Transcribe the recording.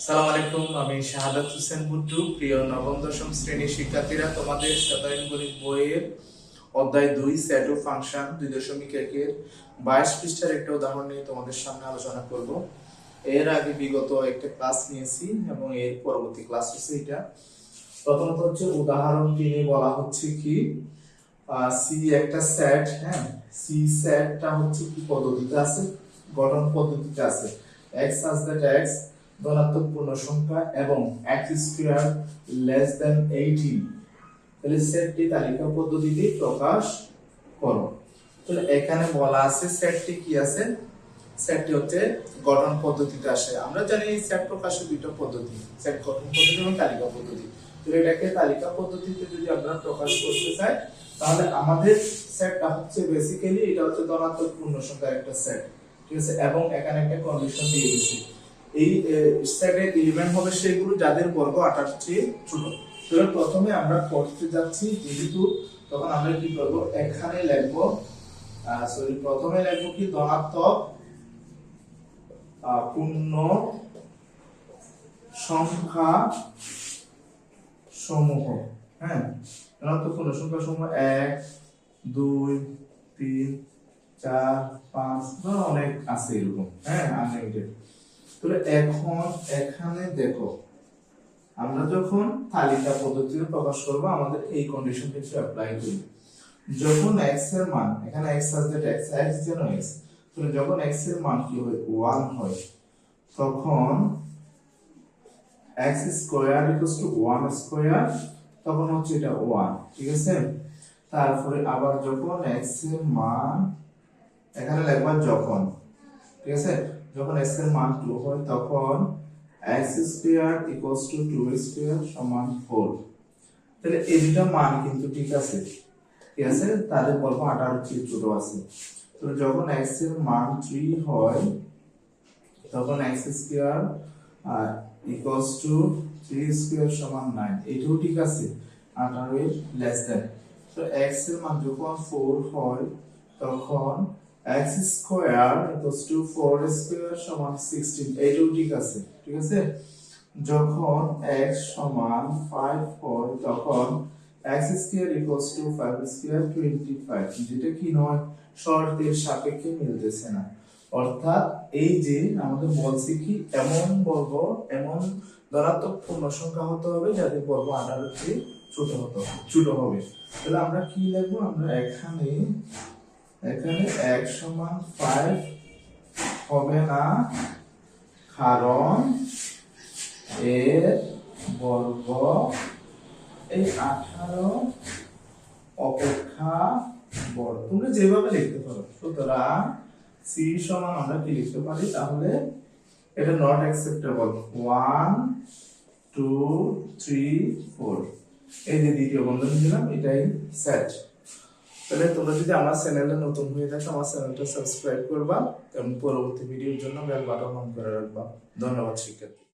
সালাম আলাইকুম, আমি শাহাদাত হোসেন বুট্টু। প্রিয় নবম দশম শ্রেণীর শিক্ষার্থীরা, তোমাদের সাধারণ গণিত বইয়ের অধ্যায় 2 সেট ও ফাংশন 2.1 এর 22 পৃষ্ঠার একটা উদাহরণ নিয়ে তোমাদের সামনে আলোচনা করব। এর আগে বিগত একটা ক্লাস নিয়েছি এবং এর পরবর্তী ক্লাস হচ্ছে এটা। প্রথমত হচ্ছে উদাহরণ 3 বলা হচ্ছে কি সি একটা সেট, হ্যাঁ, সি সেটটা হচ্ছে কি পদ্ধতিতে আছে, গঠন পদ্ধতিতে আছে। x such that x ধনাত্মক পূর্ণ সংখ্যা এবং x স্কয়ার লেস দ্যান 18, তাহলে সেটটি তালিকা পদ্ধতিতে প্রকাশ করো। তাহলে এখানে বলা আছে সেটটি কি আছে, সেটটি হচ্ছে গঠন পদ্ধতিতে আসে। আমরা জানি সেট প্রকাশের দুটো পদ্ধতি, সেট গঠন পদ্ধতি এবং তালিকা পদ্ধতি। তো এটাকে তালিকা পদ্ধতিতে যদি আমরা প্রকাশ করতে চাই তাহলে আমাদের সেটটা হচ্ছে বেসিক্যালি এটা হচ্ছে ধনাত্মক পূর্ণ সংখ্যার একটা সেট, ঠিক আছে। এবং এখানে একটা কন্ডিশন দিয়ে দিয়েছি, এই সেটের এলিমেন্ট হবে সেগুলো যাদের বর্গ 28 চেয়ে ছোট। তাহলে প্রথমে আমরা করতে যাচ্ছি যেহেতু, তখন আমরা কি করব, এখানে লিখব প্রথমে লিখব কি ধনাত্মক পূর্ণ সংখ্যা সমূহ, হ্যাঁ, ধনাত্মক পূর্ণ সংখ্যা সমূহ 1 2 3 4 5 অনেক আছে এরকম, হ্যাঁ, আনলিমিটেড। তাহলে এখন এখানে দেখো, আমরা যখন তালিকা পদ্ধতিতে প্রকাশ করব আমাদের এই কন্ডিশন কিছু অ্যাপ্লাই করি। যখন x এর মান, এখানে x আছে যে x যেন x, তাহলে যখন x এর মান কি হয় 1 হয়, তখন x square equals to 1 square, তখন হচ্ছে এটা 1, ঠিক আছে। তারপরে আবার যখন x এর মান, এখানে লিখবা যখন, ঠিক আছে, যখন x এর মান 2 হয় তখন x square equals to 2 square সমান 4। তাহলে এই দুটো মান কিন্তু ঠিক আছে, ঠিক আছে, তাদের বলবো 18 চেয়ে ছোট আছে। তো যখন x এর মান 3 হয় তখন x square equals to 3 square সমান 9, এটাও ঠিক আছে, 18 এর লেস দ্যান। তো x এর মান যখন 4 হয় তখন x square equals to 4 square সমান 16, এটাও ঠিক আছে, ঠিক আছে। যখন x সমান 5 হয় তখন x square equals to 5 square 25, যেটা কি নয়, শর্তের সাপেক্ষে মিলতেছে না। অর্থাৎ এই যে আমাদের বলছে কি এমন বর্গ, এমন ধনাত্মক পূর্ণ সংখ্যা হতে হবে যাদের বর্গ 18 চেয়ে ছোট হবে। তাহলে আমরা কি লিখবো, আমরা এখানে x সমান 5 হবে না, কারণ এর বর্গ এই 18 অপেক্ষা বড়। তোমরা যেভাবে লিখতে পারো। সুতরাং c সমান আমরা কি লিখতে পারি, তাহলে এটা নট অ্যাকসেপ্টেবল 1 2 3 4, এই যে দ্বিতীয় বন্ধনী দিলাম, এটাই সেট। তাহলে তোমরা যদি আমার চ্যানেলে নতুন হয়ে থাকো আমার চ্যানেলটা সাবস্ক্রাইব করবা এবং পরবর্তী ভিডিওর জন্য বেল বাটন অন করে রাখবা। ধন্যবাদ শিক্ষার্থী।